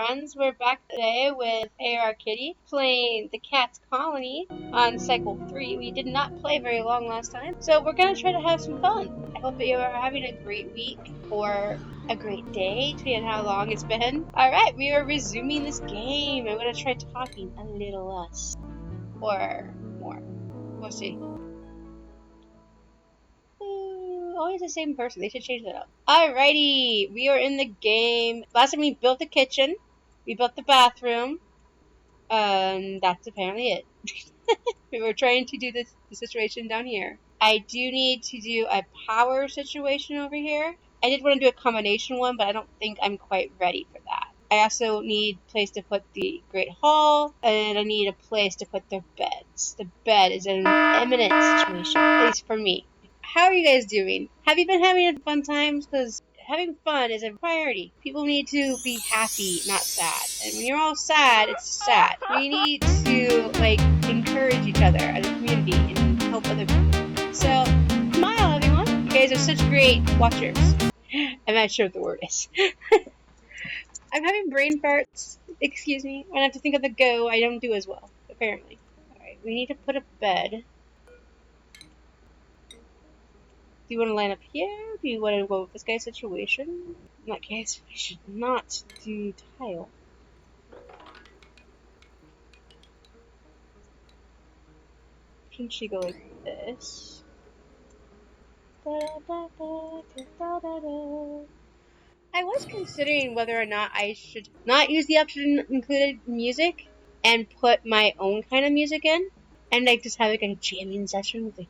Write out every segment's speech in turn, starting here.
friends. We're back today with Alrkitty playing the Cat's Colony on Cycle 3. We did not play very long last time, so we're going to try to have some fun. I hope that you are having a great week or a great day, depending on how long it's been. Alright, we are resuming this game. I'm going to try talking a little less. Or more. We'll see. Always the same person. They should change that up. Alrighty, we are in the game. Last time we built the kitchen. We built the bathroom. That's apparently it. We were trying to do the situation down here. I do need to do a power situation over here. I did want to do a combination one, but I don't think I'm quite ready for that. I also need a place to put the Great Hall, and I need a place to put the beds. The bed is an imminent situation, at least for me. How are you guys doing? Have you been having fun times? Because having fun is a priority. People need to be happy, not sad. And when you're all sad, it's sad. We need to, encourage each other as a community and help other people. So, smile, everyone. You guys are such great watchers. I'm not sure what the word is. I'm having brain farts. Excuse me. When I have to think of the go, I don't do as well, apparently. Alright, we need to put a bed. Do you want to line up here? Do you want to go with this guy's situation? In that case, we should not do tile. Shouldn't she go like this? I was considering whether or not I should not use the option included music and put my own kind of music in, and just have a jamming session with the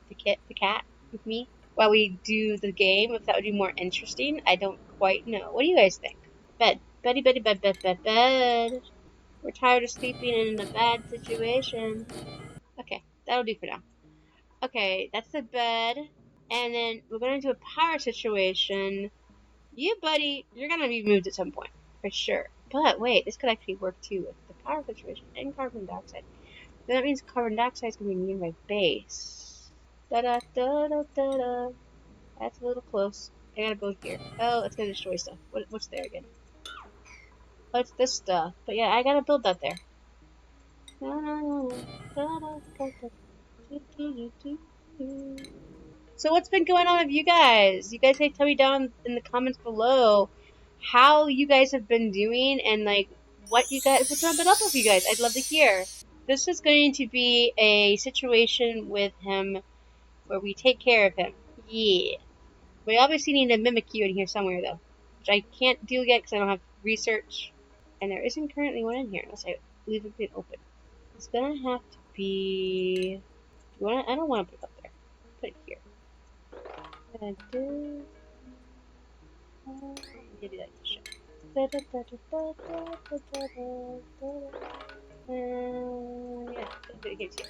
cat with me while we do the game. If that would be more interesting, I don't quite know. What do you guys think? Bed, beddy, beddy, bed, bed, bed, bed. We're tired of sleeping in a bad situation. Okay, that'll do for now. Okay, that's the bed, and then we're going to do a power situation. You, buddy, you're going to be moved at some point, for sure. But wait, this could actually work too with the power situation and carbon dioxide. So that means carbon dioxide is going to be near my base. Da-da-da-da-da-da. That's a little close. I gotta go here. Oh, it's going to destroy stuff. What's there again? Oh, it's this stuff. But yeah, I gotta build that there. So what's been going on with you guys? You guys can tell me down in the comments below how you guys have been doing and what's been up with you guys. I'd love to hear. This is going to be a situation with him where we take care of him. Yeah. We obviously need to mimic you in here somewhere though, which I can't do yet because I don't have research, and there isn't currently one in here unless I leave it open. It's gonna have to be. I don't want to put it up there. Put it here. Maybe like this shit. Yeah, put it here too.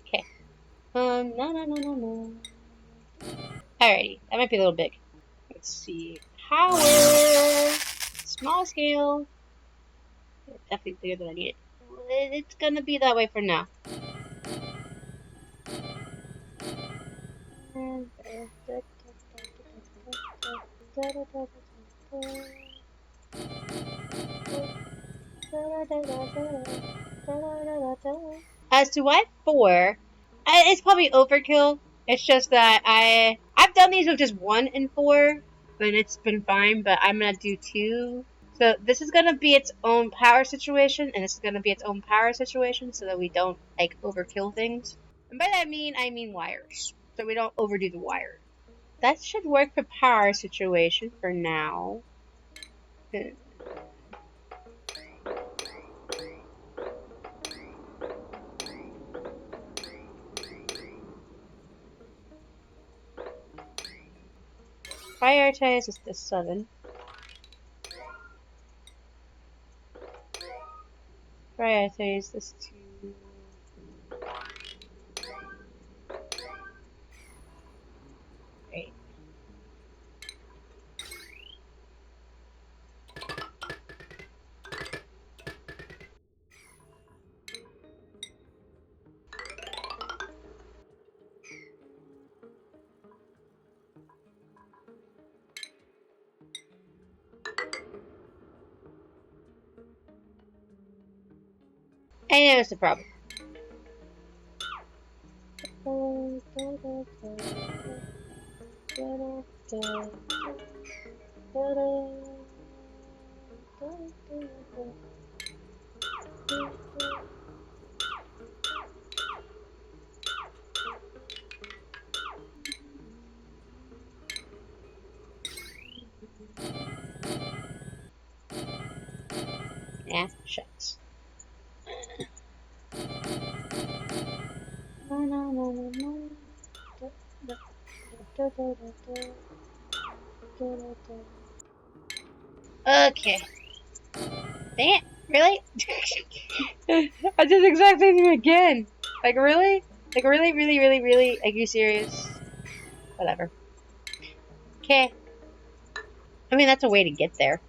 Okay. No. Alrighty, that might be a little big. Let's see. Power! Small scale. Definitely bigger than I need it. It's gonna be that way for now. As to why 4, it's probably overkill. It's just that I've done these with just 1 and 4, and it's been fine. But I'm gonna do 2. So this is gonna be its own power situation, and this is gonna be its own power situation, so that we don't overkill things. And by that I mean wires, so we don't overdo the wire. That should work for power situation for now. Prioritize is the 7. Prioritize this 2. Great. I know it's a problem. Yeah, shucks. Okay. Dang it. Really? I did the exact same thing again. Like, really? Like, really, really, really, really? Are you serious? Whatever. Okay. I mean, that's a way to get there.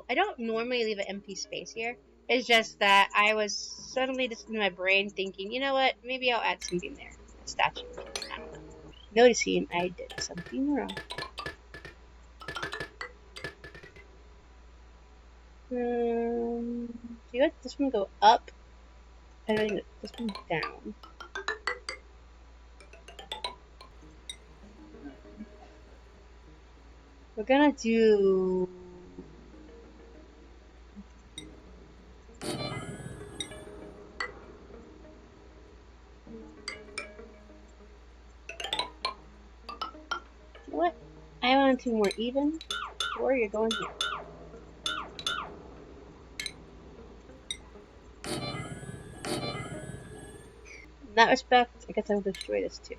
I don't normally leave an empty space here. It's just that I was suddenly just in my brain thinking, you know what? Maybe I'll add something there. A statue. I don't know. Noticing I did something wrong. Do you let this one go up? I don't think this one down. We're gonna do. You know what? I want to more even. Or you're going here. In that respect, I guess I will destroy this too.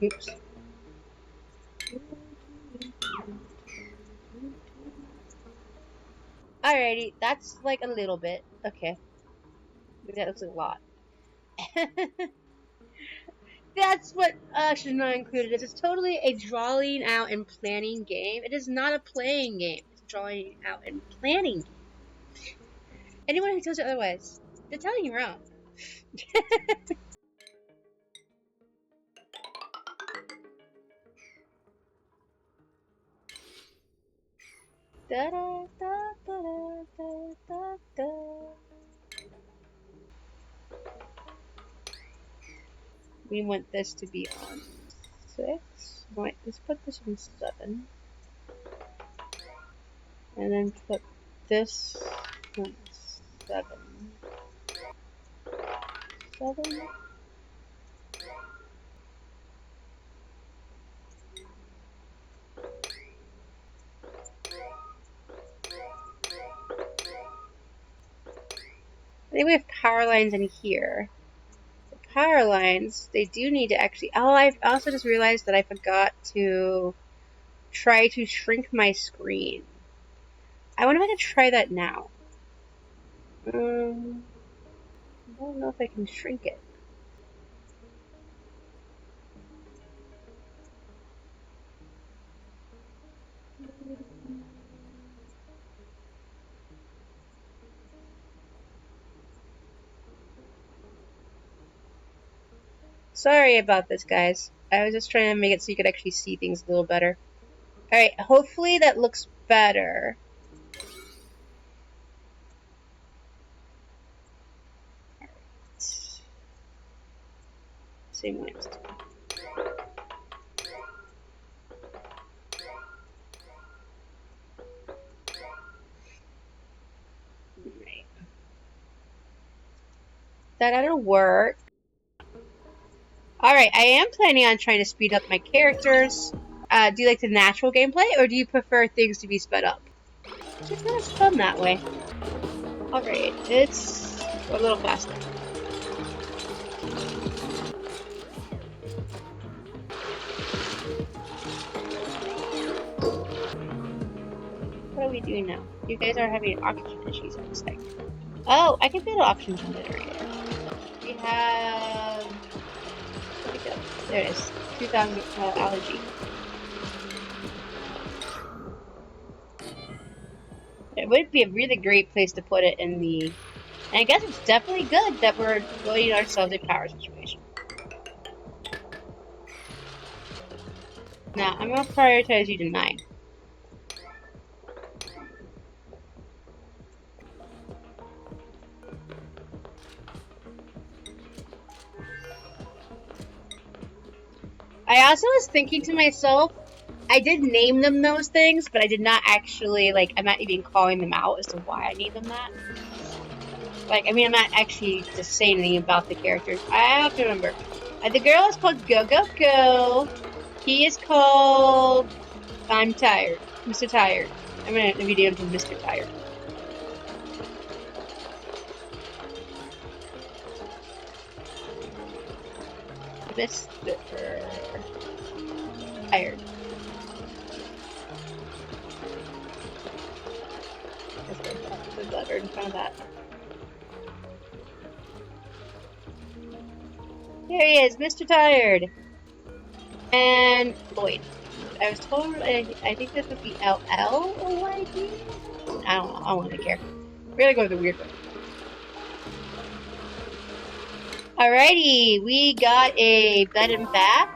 Oops. Alrighty, that's like a little bit. Okay. Maybe that looks a lot. That's what should not included. It's totally a drawing out and planning game. It is not a playing game. It's a drawing out and planning game. Anyone who tells you otherwise, they're telling you wrong. Da, da, da, da, da, da, da. We want this to be on 6. Wait, let's put this on 7. And then put this on 7. 7. I think we have power lines in here. The power lines, they do need to actually... Oh, I also just realized that I forgot to try to shrink my screen. I wonder if I can try that now. I don't know if I can shrink it. Sorry about this, guys. I was just trying to make it so you could actually see things a little better. Alright, hopefully that looks better. Alright. Same way. Right. That ought to work. Alright, I am planning on trying to speed up my characters. Do you like the natural gameplay, or do you prefer things to be sped up? It's just not as fun that way. Alright, it's a little faster. What are we doing now? You guys are having oxygen issues, it looks like. Oh, I can build an oxygen generator. We have... Where'd it go? There it is. 2,000 allergy. It would be a really great place to put it in the... And I guess it's definitely good that we're building ourselves a power situation. Now, I'm going to prioritize you to 9. I also was thinking to myself, I did name them those things, but I did not actually, like, I'm not even calling them out as to why I named them that. Like, I mean, I'm not actually just saying anything about the characters. I have to remember. The girl is called Go Go Go. He is called... I'm tired. Mr. Tired. I'm gonna video him to Mr. Tired. Mr. Tired. There's a letter in front of that. Here he is, Mr. Tired. And Lloyd. I was told, I think this would be LL or YD? I don't know, I don't really care. We're gonna go with the weird one. Alrighty, we got a bed and bath.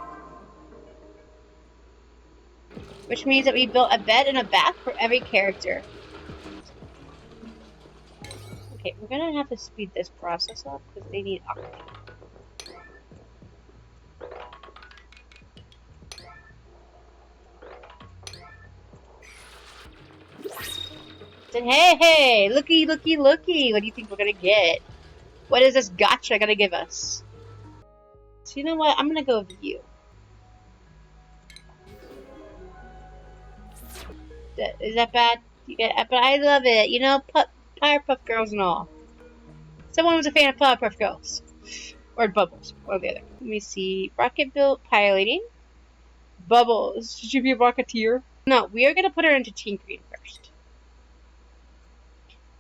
Which means that we built a bed and a bath for every character. Okay, we're gonna have to speed this process up because they need oxygen. And hey, looky, looky, looky. What do you think we're gonna get? What is this gotcha gonna give us? So you know what? I'm gonna go with you. Is that bad? But I love it. You know, Powerpuff Girls and all. Someone was a fan of Powerpuff Girls. Or Bubbles. Or the other. Let me see. Rocket built piloting. Bubbles. Should you be a Rocketeer? No, we are gonna put her into tinkering first.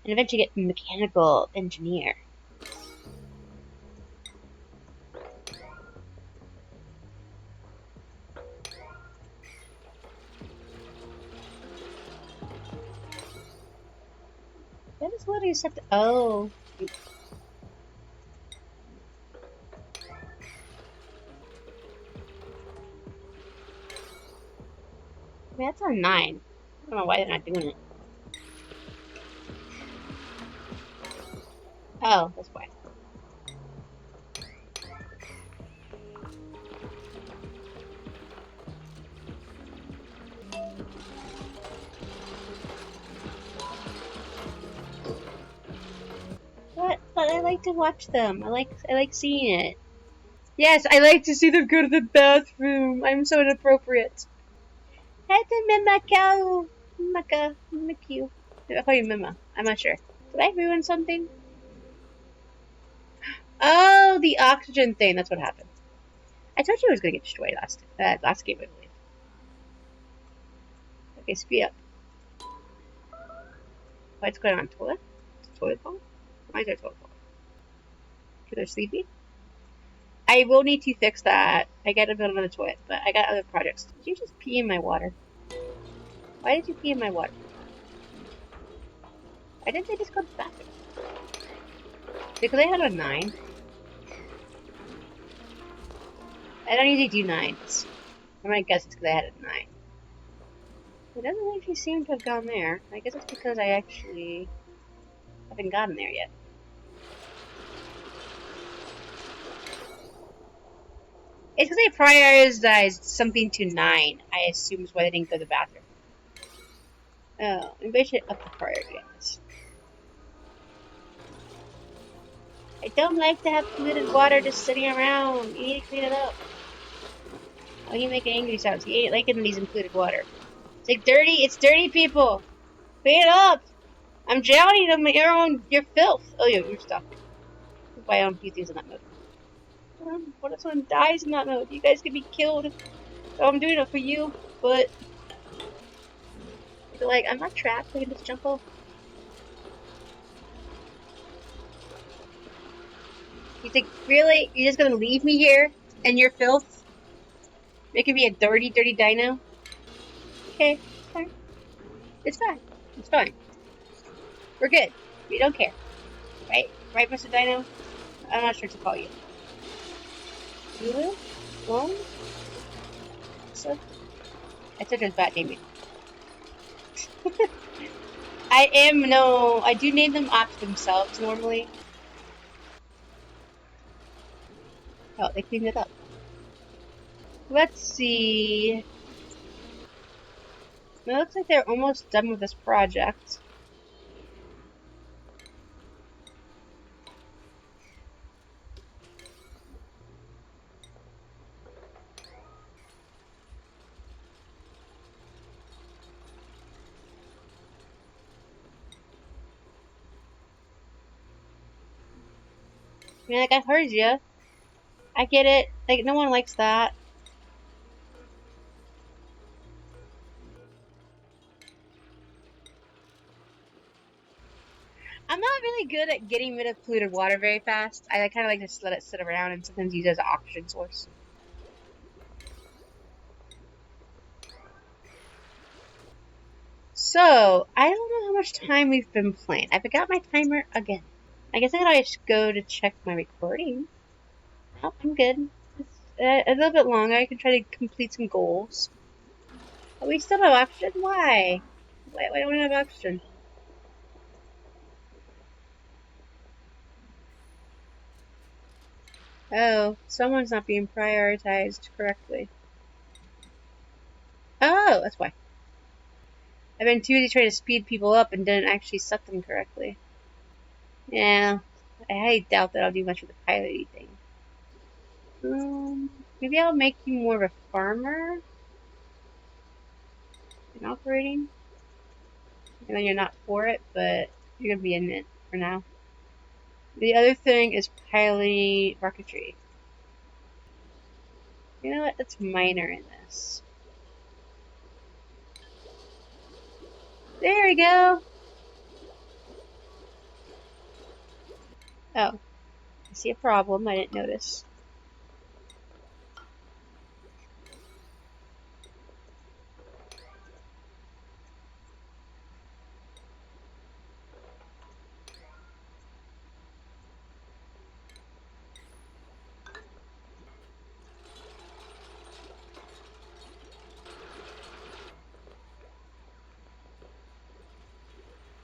And eventually get mechanical engineer. That is literally set to... Oh. I mean, that's on 9. I don't know why they're not doing it. Oh, that's why. What? But I like to watch them. I like seeing it. Yes, I like to see them go to the bathroom. I'm so inappropriate. Hey, Mima cow. Maka. Miku. I'll call you Mima. I'm not sure. Did I ruin something? Oh, the oxygen thing. That's what happened. I told you I was going to get destroyed last game, I believe. Okay, speed up. What's going on? Toilet? Toilet bowl? Why is there a toilet bowl? Because they're sleepy? I will need to fix that. I gotta build another toilet, but I got other projects. Did you just pee in my water? Why did you pee in my water? Why didn't they just go to the bathroom? Because I had a 9. I don't usually do 9s. I'm gonna guess it's because I had a 9. It doesn't actually seem to have gone there. I guess it's because I actually haven't gotten there yet. It's because they prioritized something to 9, I assume is why they didn't go to the bathroom. Oh, maybe I should up the priority on this. I don't like to have polluted water just sitting around. You need to clean it up. Oh, you make angry sounds. He ain't liking these polluted water. It's like dirty. It's dirty, people. Clean it up. I'm drowning in your filth. Oh, your stuff. That's why I don't do things in that mode. What if someone dies in that mode? You guys could be killed. So I'm doing it for you, but you're like, I'm not trapped. I can just jump off. You think, really? You're just gonna leave me here and your filth? Making me a dirty, dirty dino? Okay, it's fine. It's fine. It's fine. We're good. We don't care. Right? Right, Mr. Dino? I'm not sure what to call you. Lulu? Lone? So? I took his bad naming. I do name them after themselves normally. Oh, they cleaned it up. Let's see. It looks like they're almost done with this project. I mean, like, I heard you. I get it. Like, no one likes that. I'm not really good at getting rid of polluted water very fast. I kind of like to just let it sit around and sometimes use it as an oxygen source. So, I don't know how much time we've been playing. I forgot my timer again. I guess I gotta just go to check my recording. Oh, I'm good. It's a little bit longer. I can try to complete some goals. Oh, we still have oxygen? Why? Why don't we have oxygen? Oh, someone's not being prioritized correctly. Oh, that's why. I've been too busy trying to speed people up and didn't actually set them correctly. Yeah, I highly doubt that I'll do much with the piloting thing. Maybe I'll make you more of a farmer in operating. And then you're not for it, but you're gonna be in it for now. The other thing is piloting rocketry. You know what? That's minor in this. There we go. Oh, I see a problem. I didn't notice.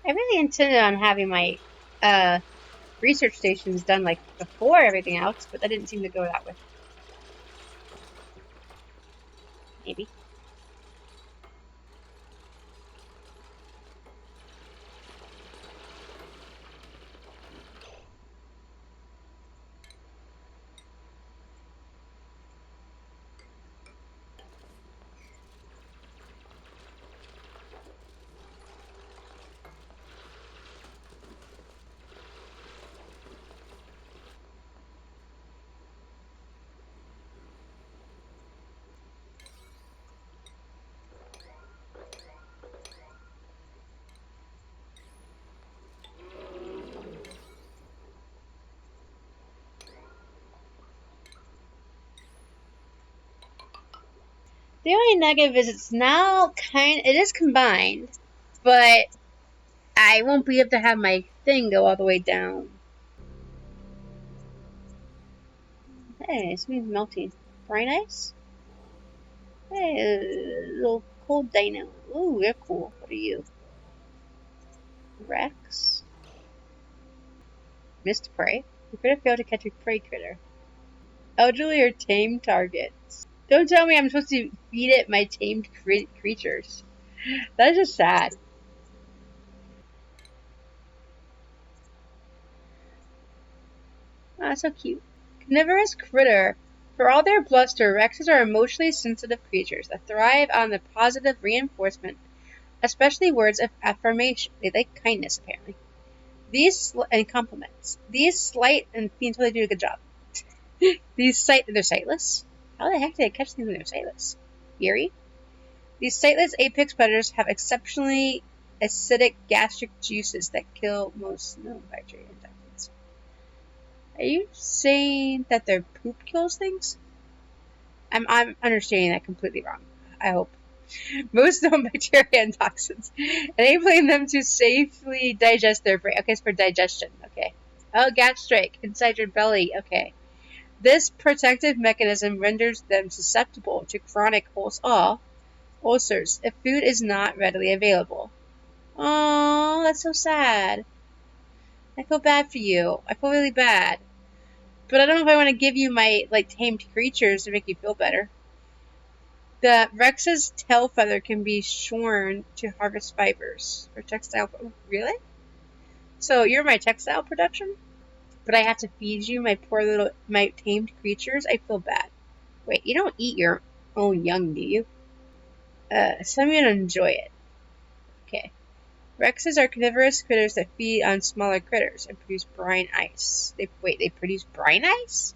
I really intended on having my research stations done like before everything else, but that didn't seem to go that way. Maybe. The only negative is it's now it is combined, but I won't be able to have my thing go all the way down. Hey, something's melting. Brine ice? Hey, little cold dino. Ooh, you're cool. What are you? Rex? Missed prey? You could have failed to catch a prey critter. Elderly or tame targets. Don't tell me I'm supposed to feed it my tamed creatures. That's just sad. Oh, that's so cute. Carnivorous critter. For all their bluster, Rexes are emotionally sensitive creatures that thrive on the positive reinforcement, especially words of affirmation. They like kindness, apparently. And compliments. These slight and Fiends really do a good job. They're sightless. How the heck did I catch these when they're sightless? Eerie. These sightless apex predators have exceptionally acidic gastric juices that kill most known bacteria and toxins. Are you saying that their poop kills things? I'm understanding that completely wrong. I hope. Most known bacteria and toxins, enabling them to safely digest their prey. Okay, it's for digestion. Okay. Oh, gastric, inside your belly. Okay. This protective mechanism renders them susceptible to chronic ulcers if food is not readily available. Oh, that's so sad. I feel bad for you. I feel really bad. But I don't know if I want to give you my tamed creatures to make you feel better. The Rex's tail feather can be shorn to harvest fibers for textile. Oh, really? So you're my textile production? But I have to feed you my tamed creatures? I feel bad. Wait, you don't eat your own young, do you? So I'm gonna enjoy it. Okay. Rexes are carnivorous critters that feed on smaller critters and produce brine ice. They produce brine ice?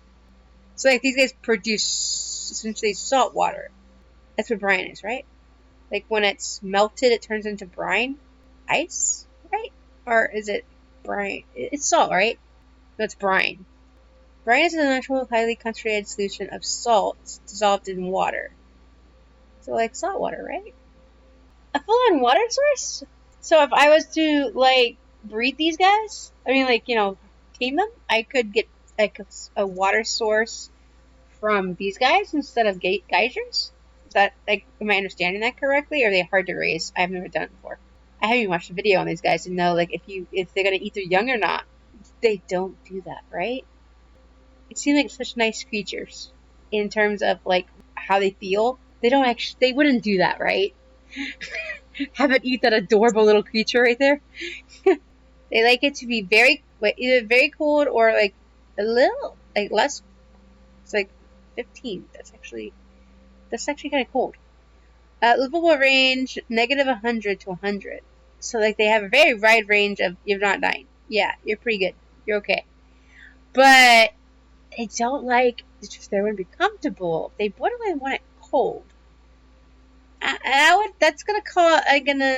So these guys produce essentially salt water. That's what brine is, right? When it's melted, it turns into brine? Ice? Right? Or is it brine? It's salt, right? That's brine. Brine is a natural, highly concentrated solution of salt dissolved in water. So salt water, right? A full-on water source? So if I was to, breed these guys, tame them, I could get, a water source from these guys instead of geysers? Is that, am I understanding that correctly? Or are they hard to raise? I've never done it before. I haven't even watched a video on these guys to know, if they're gonna eat their young or not. They don't do that, right? It seems like such nice creatures in terms of, how they feel. They wouldn't do that, right? Have it eat that adorable little creature right there. They like it to be either very cold or, a little, less. It's 15. That's actually kind of cold. Livable range, -100 to 100. So, they have a very wide range of, you're not dying. Yeah, you're pretty good. You're okay. But they don't they wouldn't be comfortable. They wouldn't really want it cold. That's gonna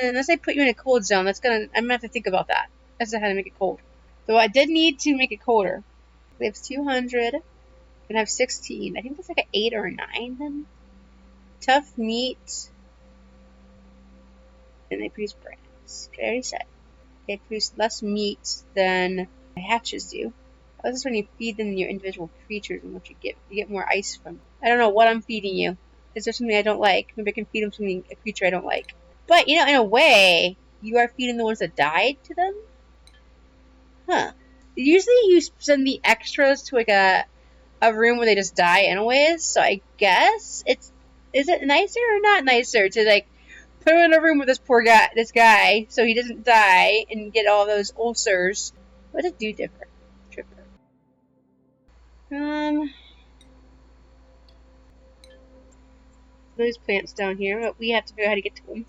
unless I put you in a cold zone, I'm gonna have to think about that. As to how to make it cold. Though I did need to make it colder. They have 200, and I have 16. I think that's an 8 or a 9 then. Tough meat. And they produce brains. Okay, I already said. They produce less meat than hatches do. This is when you feed them your individual creatures and what you get. You get more ice from. I don't know what I'm feeding you. Is there something I don't like? Maybe I can feed them a creature I don't like. But, in a way, you are feeding the ones that died to them? Huh. Usually you send the extras to, a room where they just die anyways, so I guess is it nicer or not nicer to, put him in a room with this guy, so he doesn't die and get all those ulcers? What does it do different? Tripper. Those plants down here, but we have to figure out how to get to them.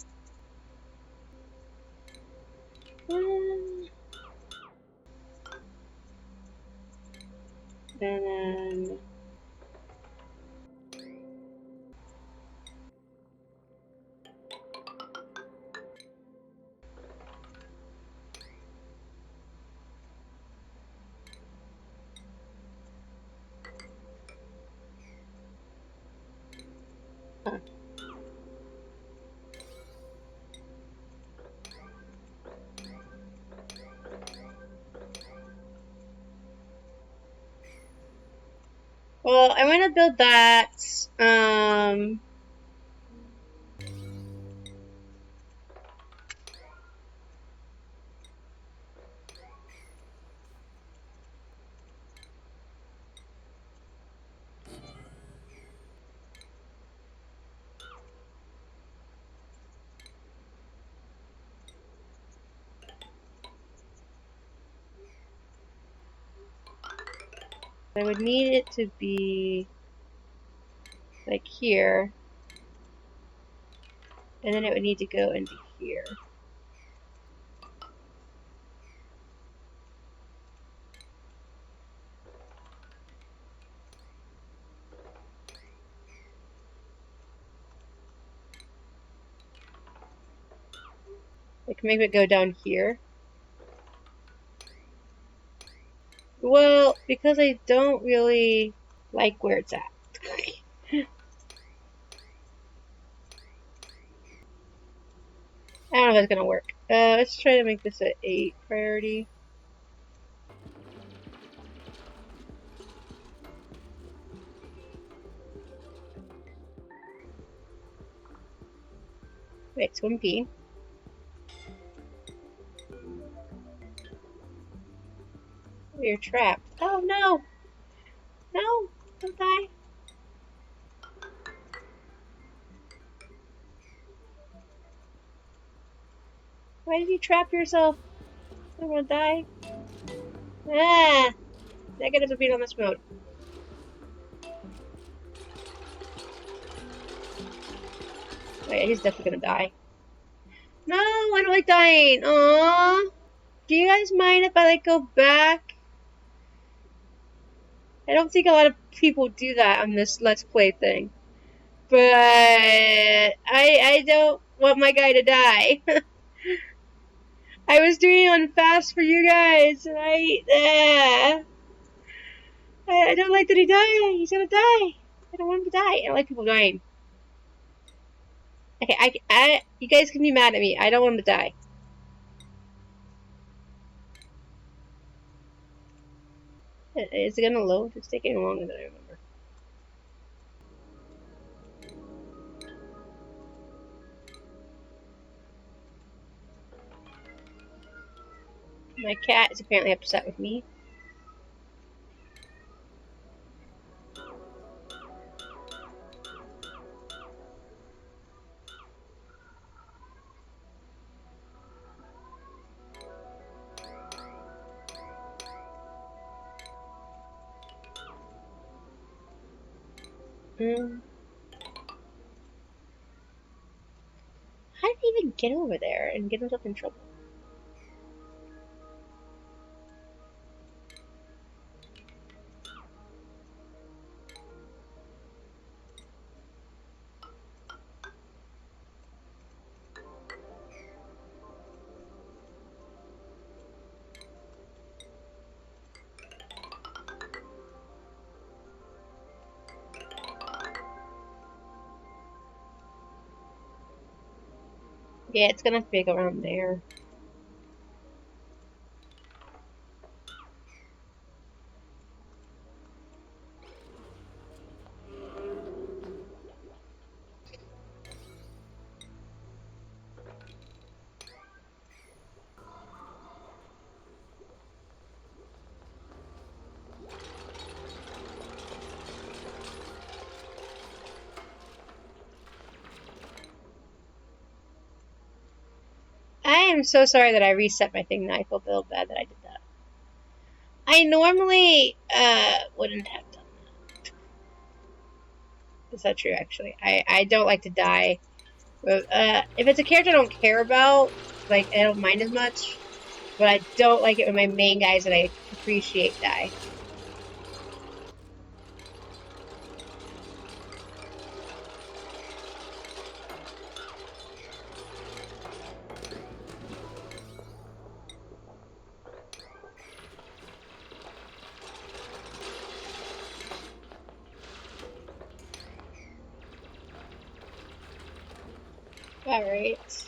Then huh. Well, I want to build that. I would need it to be like here, and then it would need to go into here. Like maybe it go down here. Well, because I don't really like where it's at. I don't know if it's gonna work. Let's try to make this an 8 priority. Wait, swim P. You're trapped. Oh no! No! Don't die! Why did you trap yourself? I don't wanna die. Ah! Negative to beat on this mode. Wait, he's definitely gonna die. No, I don't like dying. Aww. Do you guys mind if I like go back? I don't think a lot of people do that on this Let's Play thing. But I don't want my guy to die. I was doing it on fast for you guys, and I don't like that he died. He's gonna die. I don't want him to die. I don't like people dying. Okay, you guys can be mad at me. I don't want him to die. Is it gonna load? It's taking longer than I remember. My cat is apparently upset with me. How did he even get over there and get himself in trouble? Yeah, it's gonna be around there. I am so sorry that I reset my thing now. I feel a little bad that I did that. I normally wouldn't have done that. Is that true, actually? I don't like to die. But, if it's a character I don't care about, like, I don't mind as much. But I don't like it when my main guys that I appreciate die. Alright.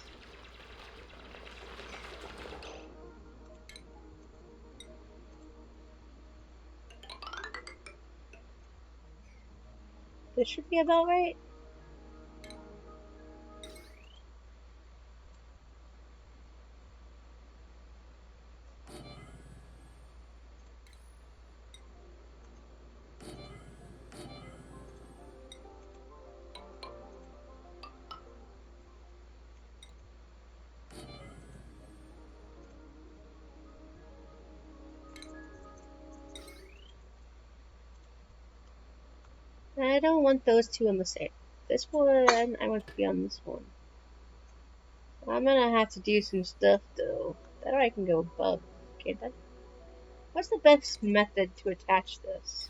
This should be about right. I don't want those two on the same. This one, I want to be on this one. I'm gonna have to do some stuff though. That or I can go above. Can't I? What's the best method to attach this?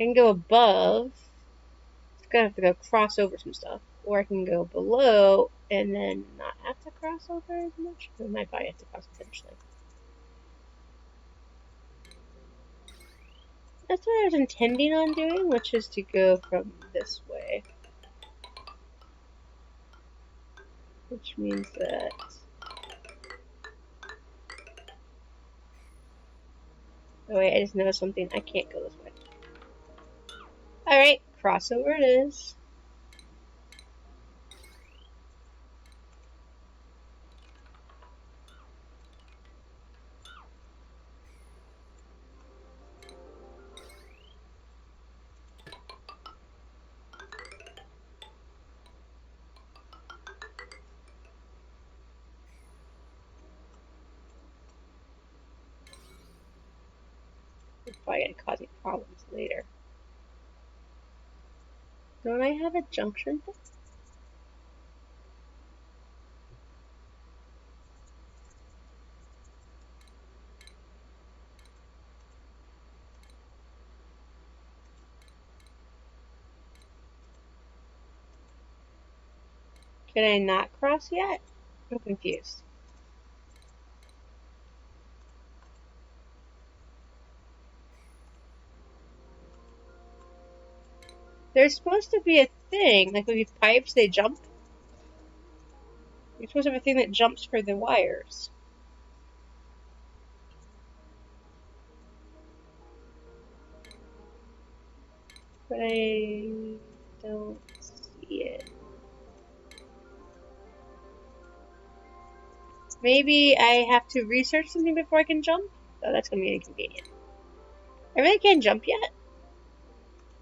I can go above. It's gonna have to go cross over some stuff. Or I can go below and then not have to cross over as much. I might probably have to cross eventually. That's what I was intending on doing, which is to go from this way. Which means that... Oh wait, I just noticed something. I can't go this way. Alright, crossover it is. It's probably gonna cause me problems later. Don't I have a junction thing? Can I not cross yet? I'm confused. There's supposed to be a thing, like with these pipes, they jump. You're supposed to have a thing that jumps for the wires. But I don't see it. Maybe I have to research something before I can jump? Oh, that's gonna be inconvenient. I really can't jump yet?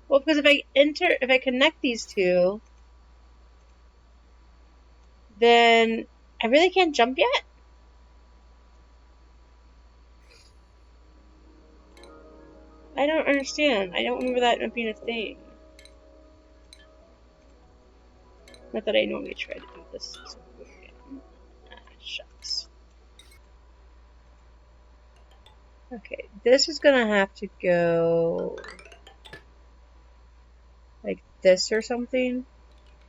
Well, because if I connect these two, then I really can't jump yet? I don't understand. I don't remember that being a thing. Not that I normally try to do this. Ah, shucks. Okay, this is gonna have to go like this or something.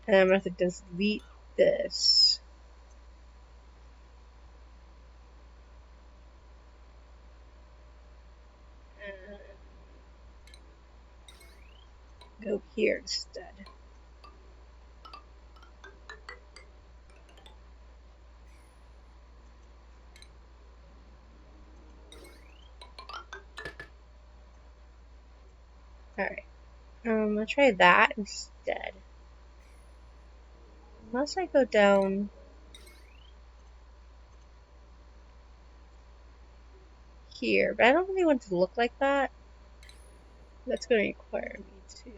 And I'm gonna have to delete this. And go here instead. Alright. I'm gonna try that instead. Unless I go down here. But I don't really want it to look like that. That's gonna require me to...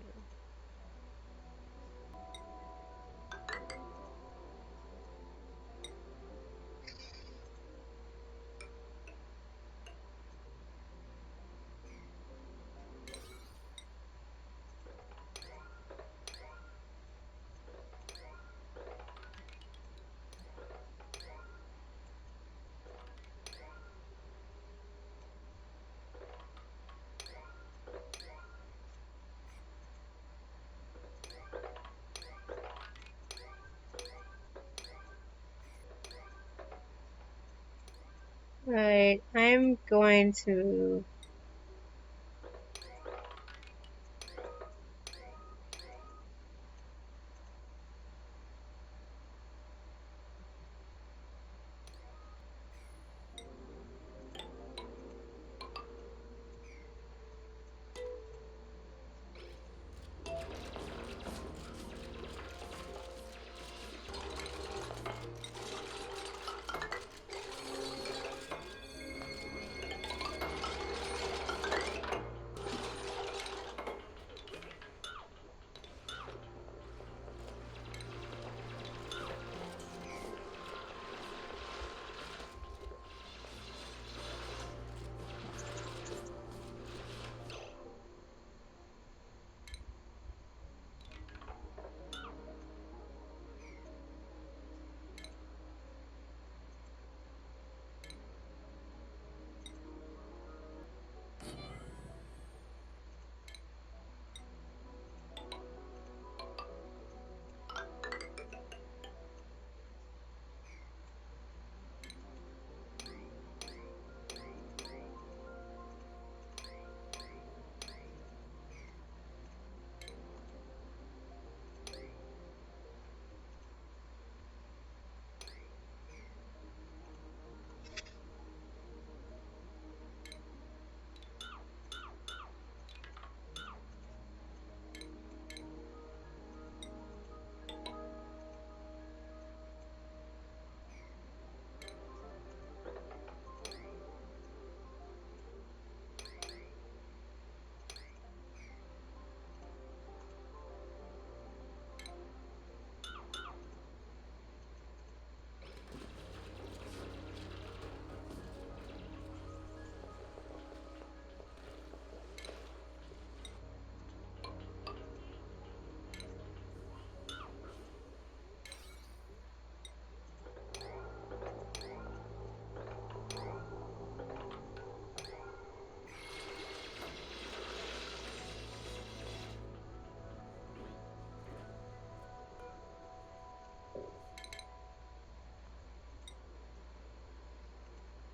Right, I'm going to...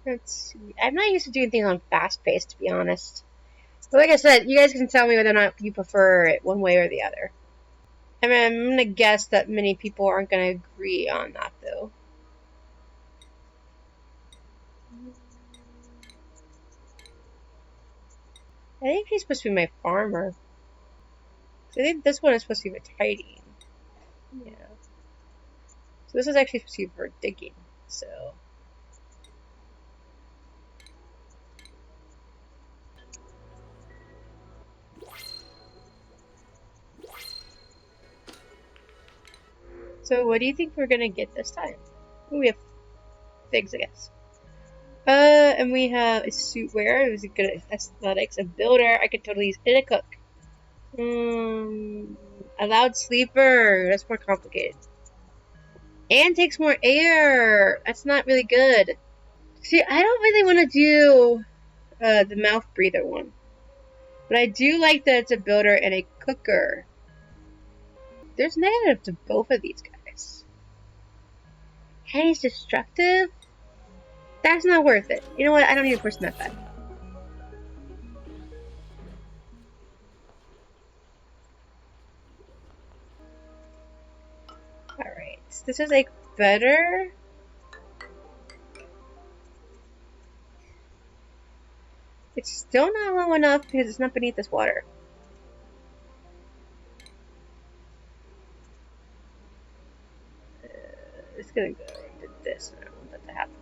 Let's see. I'm not used to doing things on fast pace, to be honest. But like I said, you guys can tell me whether or not you prefer it one way or the other. I mean, I'm gonna guess that many people aren't gonna agree on that, though. I think he's supposed to be my farmer. I think this one is supposed to be for tidying. Yeah. So this is actually supposed to be for digging. So. So what do you think we're gonna get this time? Ooh, we have figs, I guess. And we have a suit wearer who's good at aesthetics, a builder. I could totally use it, a cook. A loud sleeper. That's more complicated. And takes more air. That's not really good. See, I don't really want to do the mouth breather one. But I do like that it's a builder and a cooker. There's negative to both of these guys. And he's destructive? That's not worth it. You know what? I don't need a person that bad. Alright. This is like better. It's still not low enough because it's not beneath this water. It's gonna go into this, and I don't want that to happen.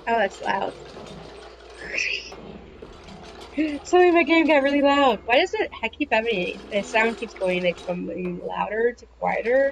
Oh, that's loud. Sorry, my game got really loud. Why does it keep happening? The sound keeps going like from louder to quieter.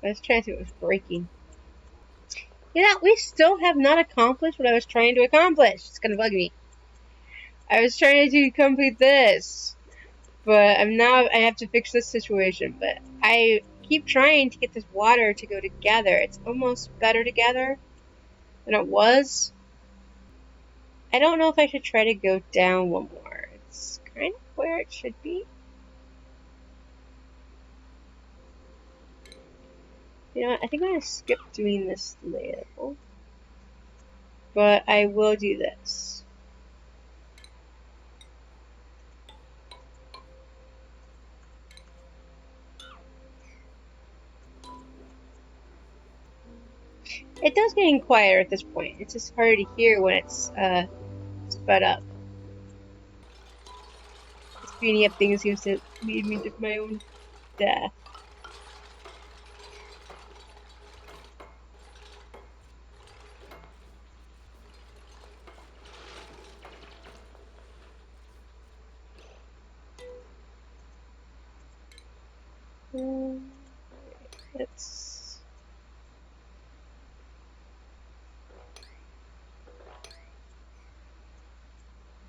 I was trying to see what was breaking. You know, we still have not accomplished what I was trying to accomplish. It's gonna bug me. I was trying to complete this, but I have to fix this situation. But I keep trying to get this water to go together. It's almost better together than it was. I don't know if I should try to go down one more. It's kind of where it should be. You know what? I think I'm going to skip doing this label. But I will do this. It does getting quieter at this point. It's just harder to hear when it's sped up. Speeding up things seems to lead me to my own death. Let's...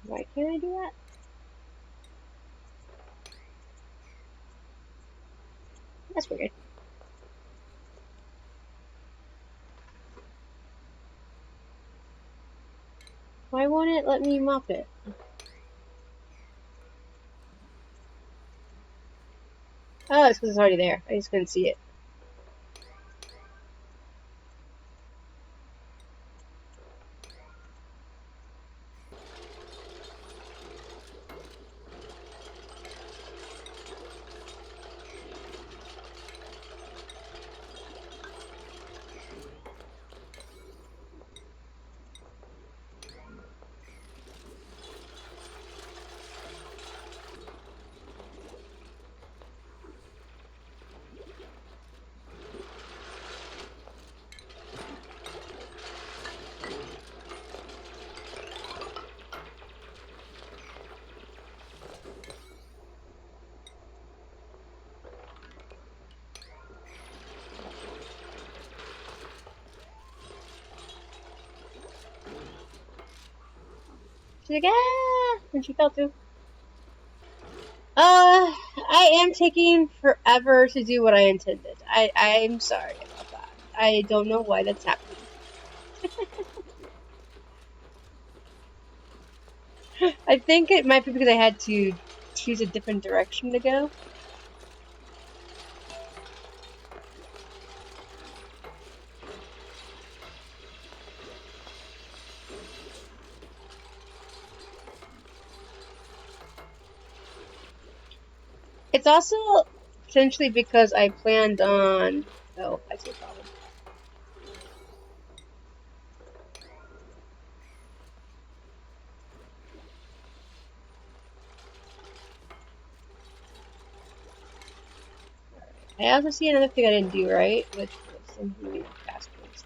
Why can't I do that? That's weird. Why won't it let me mop it? Oh, it's because it's already there. I just couldn't see it. She's like, ah! And she fell through. I am taking forever to do what I intended. I'm sorry about that. I don't know why that's happening. I think it might be because I had to choose a different direction to go. It's also potentially because I planned on... Oh, I see a problem. I also see another thing I didn't do right, which was something fast-paced.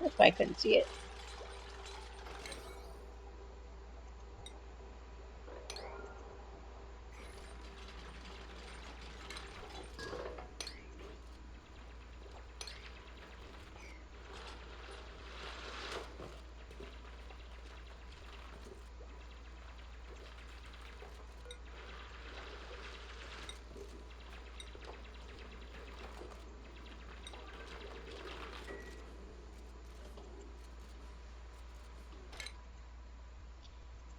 That's why I couldn't see it.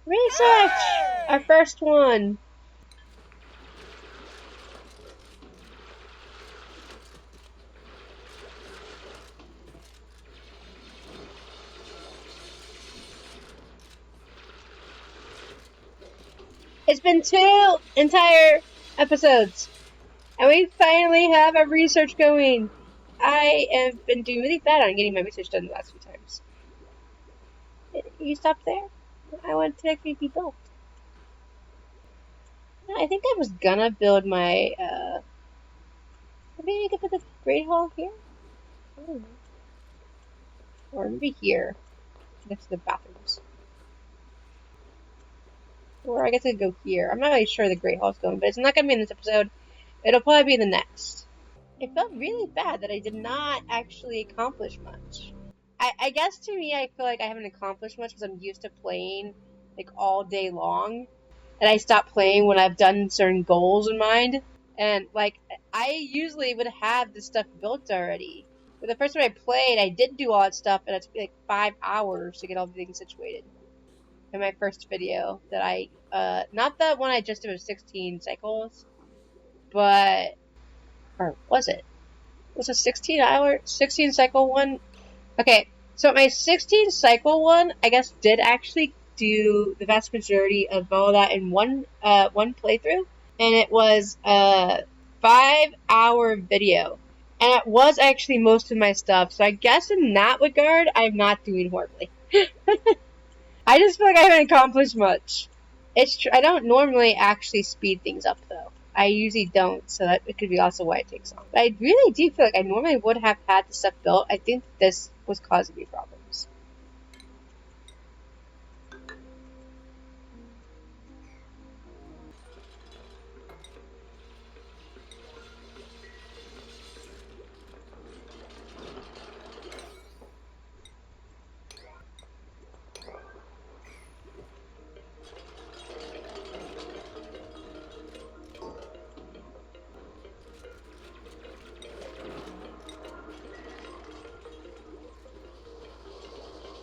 Research! Our first one! It's been 2 entire episodes, and we finally have our research going. I have been doing really bad on getting my research done the last few times. You stop there? I want to actually be built. I think I was gonna build my, maybe I could put the Great Hall here? I don't know. Or maybe here, next to the bathrooms. Or I guess I could go here. I'm not really sure the Great Hall's going, but it's not gonna be in this episode. It'll probably be in the next. It felt really bad that I did not actually accomplish much. I guess to me, I feel like I haven't accomplished much because I'm used to playing like all day long, and I stop playing when I've done certain goals in mind. And like I usually would have this stuff built already. But the first time I played, I did do all that stuff, and it took like 5 hours to get all the things situated. In my first video, that I not the one I just did with 16 cycles, but or was it? Was a 16 cycle one? Okay, so my 16 cycle one, I guess, did actually do the vast majority of all that in one playthrough, and it was a 5 hour video, and it was actually most of my stuff. So I guess in that regard, I'm not doing horribly. I just feel like I haven't accomplished much. I don't normally actually speed things up though. I usually don't, so that it could be also why it takes long. But I really do feel like I normally would have had the stuff built. I think this was causing me problems.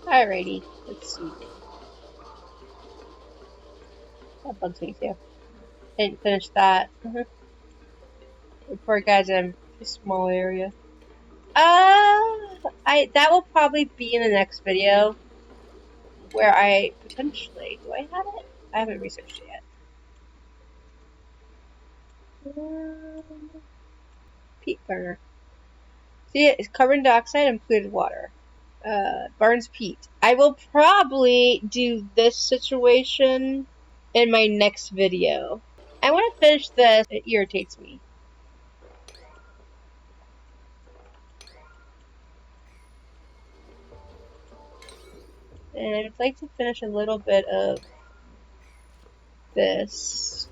Alrighty, let's see. That bugs me too. Didn't finish that. Poor guys in a small area. That will probably be in the next video, where I potentially, do I have it? I haven't researched it yet. Peat burner. See, it's carbon dioxide and polluted water. Burns peat. I will probably do this situation in my next video. I want to finish this. It irritates me. And I'd like to finish a little bit of this.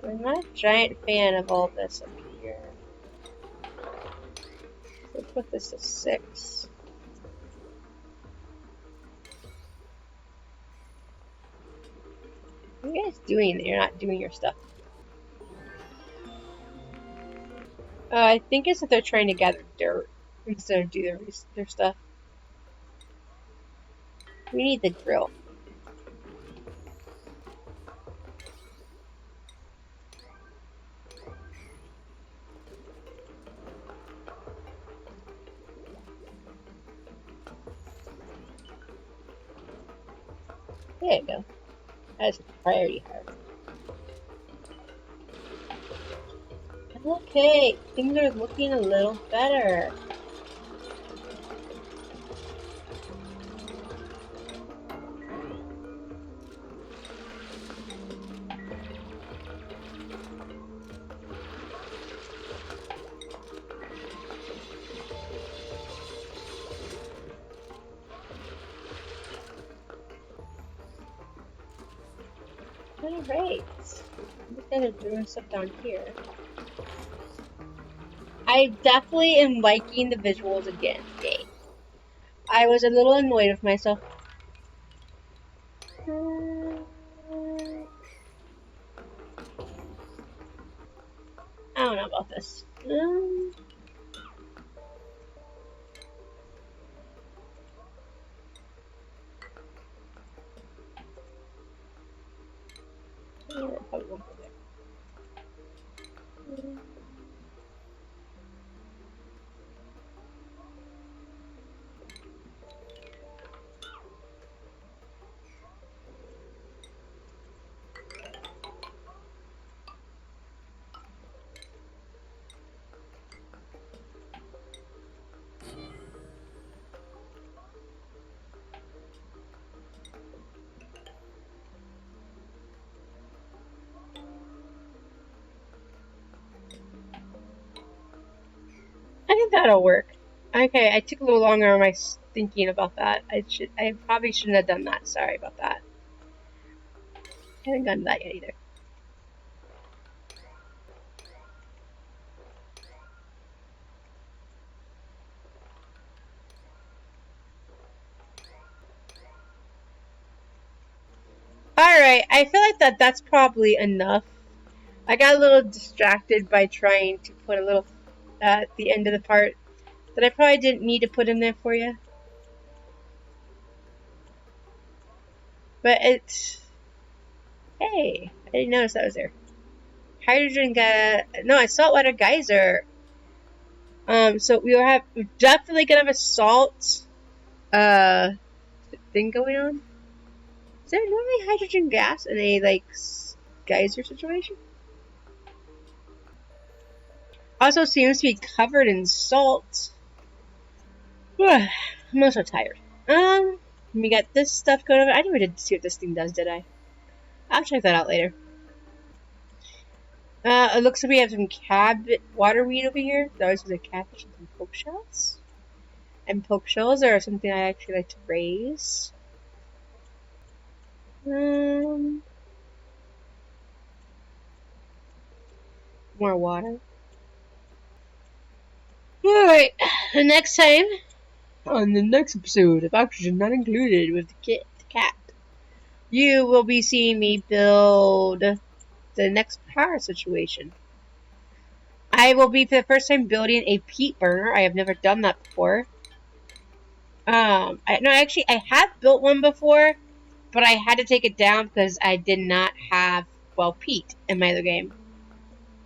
I'm not a giant fan of all this up here. So put this to 6. What are you guys doing that you're not doing your stuff? I think it's that they're trying to gather dirt instead of do their stuff. We need the grill. There you go. That's a priority hard. Okay, things are looking a little better. Alright. These guys are doing stuff down here. I definitely am liking the visuals again. Yay. I was a little annoyed with myself. I don't know about this. Probably won't go there. I think that'll work. Okay, I took a little longer on my thinking about that. I probably shouldn't have done that. Sorry about that. I haven't gotten that yet either. Alright, I feel like that's probably enough. I got a little distracted by trying to put a little at the end of the part that I probably didn't need to put in there for you. But it's... Hey, I didn't notice that was there. Hydrogen no, it's saltwater geyser. So we're definitely gonna have a salt thing going on. Is there normally hydrogen gas in a like geyser situation? Also seems to be covered in salt. I'm also tired. We got this stuff going on. I never did see what this thing does, did I? I'll check that out later. It looks like we have some waterweed over here. Those are the catfish and some poke shells. And poke shells are something I actually like to raise. More water. Alright, the next time, on the next episode of Oxygen Not Included with the cat, you will be seeing me build the next power situation. I will be for the first time building a peat burner. I have never done that before. Actually, I have built one before, but I had to take it down because I did not have, well, peat in my other game.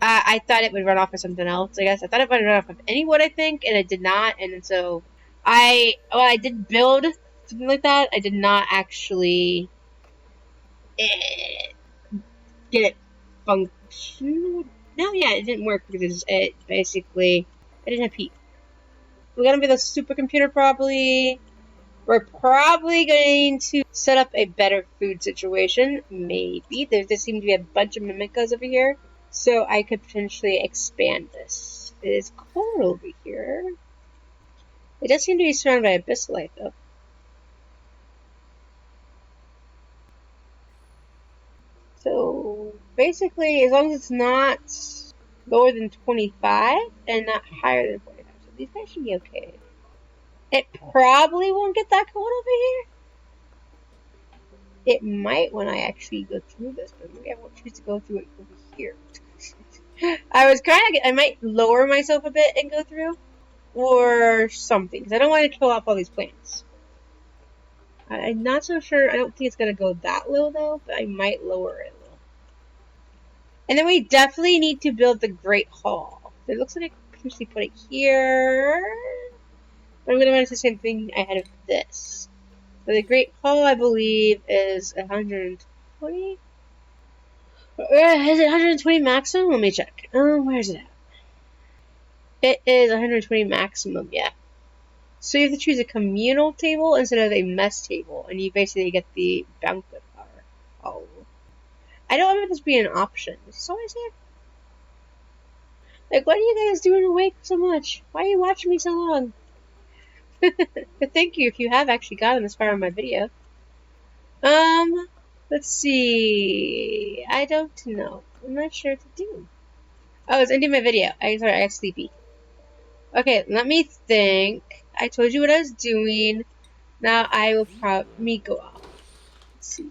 I thought it would run off of something else, I guess. I thought it would run off of any wood, I think, and it did not, and so I did build something like that. I did not actually get it function. No, yeah, it didn't work because it basically, I didn't have peat. We're gonna be the supercomputer probably. We're probably going to set up a better food situation. Maybe. There seem to be a bunch of mimicas over here. So I could potentially expand this. It is cold over here. It does seem to be surrounded by abyssalite, though. So basically, as long as it's not lower than 25 and not higher than 45. So these guys should be okay. It probably won't get that cold over here. It might when I actually go through this, but maybe I won't choose to go through it over here. I might lower myself a bit and go through, or something, because I don't want to kill off all these plants. I'm not so sure. I don't think it's going to go that low, though, but I might lower it a little. And then we definitely need to build the Great Hall. It looks like I could potentially put it here, but I'm going to run into the same thing I had of this. So the Great Hall, I believe, is 120? Is it 120 maximum? Let me check. Where is it at? It is 120 maximum, yeah. So you have to choose a communal table instead of a mess table, and you basically get the banquet hall. I don't remember this being an option. Is this always here? Like, what are you guys doing awake so much? Why are you watching me so long? But thank you if you have actually gotten this far in my video. Let's see. I don't know. I'm not sure what to do. Oh, it's ending my video. Sorry, I got sleepy. Okay, let me think. I told you what I was doing. Now I will probably go off. Let's see.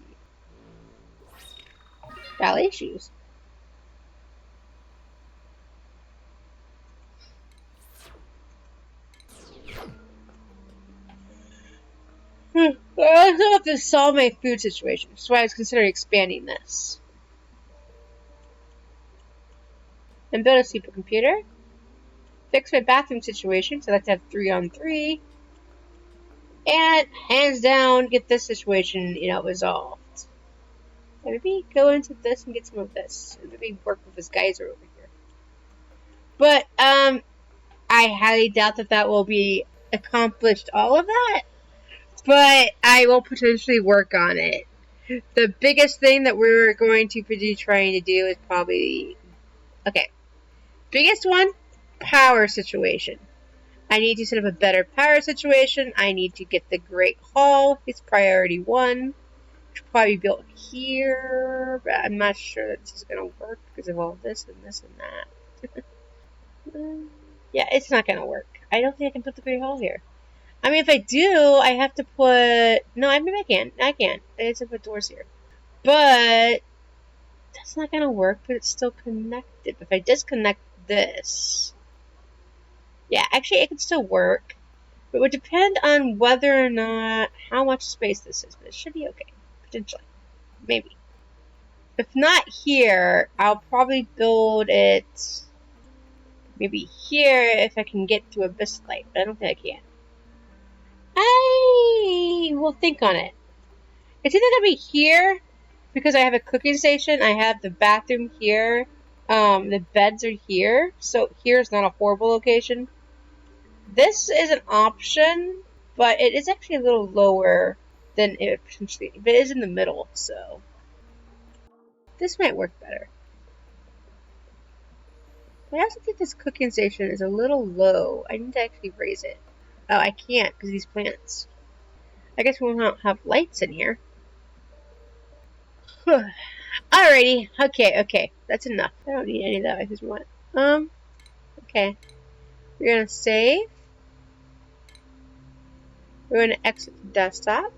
Ballet shoes. I don't know if this solved my food situation. That's why I was considering expanding this. And build a supercomputer. Fix my bathroom situation, so I like to have 3-on-3. And hands down, get this situation, resolved. And maybe go into this and get some of this. And maybe work with this geyser over here. But, I highly doubt that will be accomplished, all of that. But I will potentially work on it. The biggest thing that we're going to be trying to do is probably... Okay. Biggest one, power situation. I need to set up a better power situation. I need to get the Great Hall. It's priority 1. Which will probably be built here. But I'm not sure that this is going to work because of all this and this and that. Yeah, it's not going to work. I don't think I can put the Great Hall here. I mean, if I do, I have to put... No, maybe I can. I can. I have to put doors here. But that's not going to work, but it's still connected. If I disconnect this... Yeah, actually, it could still work. But it would depend on whether or not... how much space this is. But it should be okay. Potentially. Maybe. If not here, I'll probably build it... maybe here if I can get to abyssalite. But I don't think I can. I will think on it. It's either going to be here, because I have a cooking station. I have the bathroom here. The beds are here. So here's not a horrible location. This is an option, but it is actually a little lower than it potentially... But it is in the middle, so... This might work better. But I also think this cooking station is a little low. I need to actually raise it. Oh, I can't because of these plants. I guess we won't have lights in here. Alrighty. Okay. That's enough. I don't need any of that because we want. Okay. We're gonna save. We're gonna exit the desktop.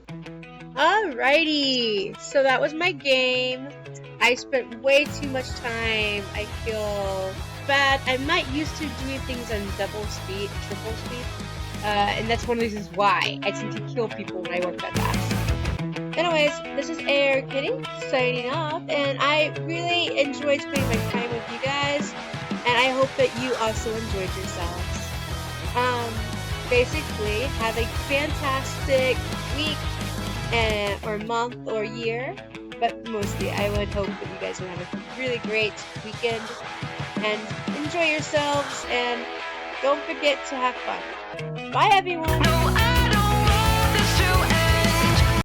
Alrighty. So that was my game. I spent way too much time. I feel bad. I'm not used to doing things on double speed, triple speed, and that's one of the reasons why I tend to kill people when I work that fast. Anyways, this is Alrkitty signing off, and I really enjoyed spending my time with you guys, and I hope that you also enjoyed yourselves. Basically, have a fantastic week, or month, or year, but mostly I would hope that you guys will have a really great weekend, and enjoy yourselves, and don't forget to have fun. Bye, everyone!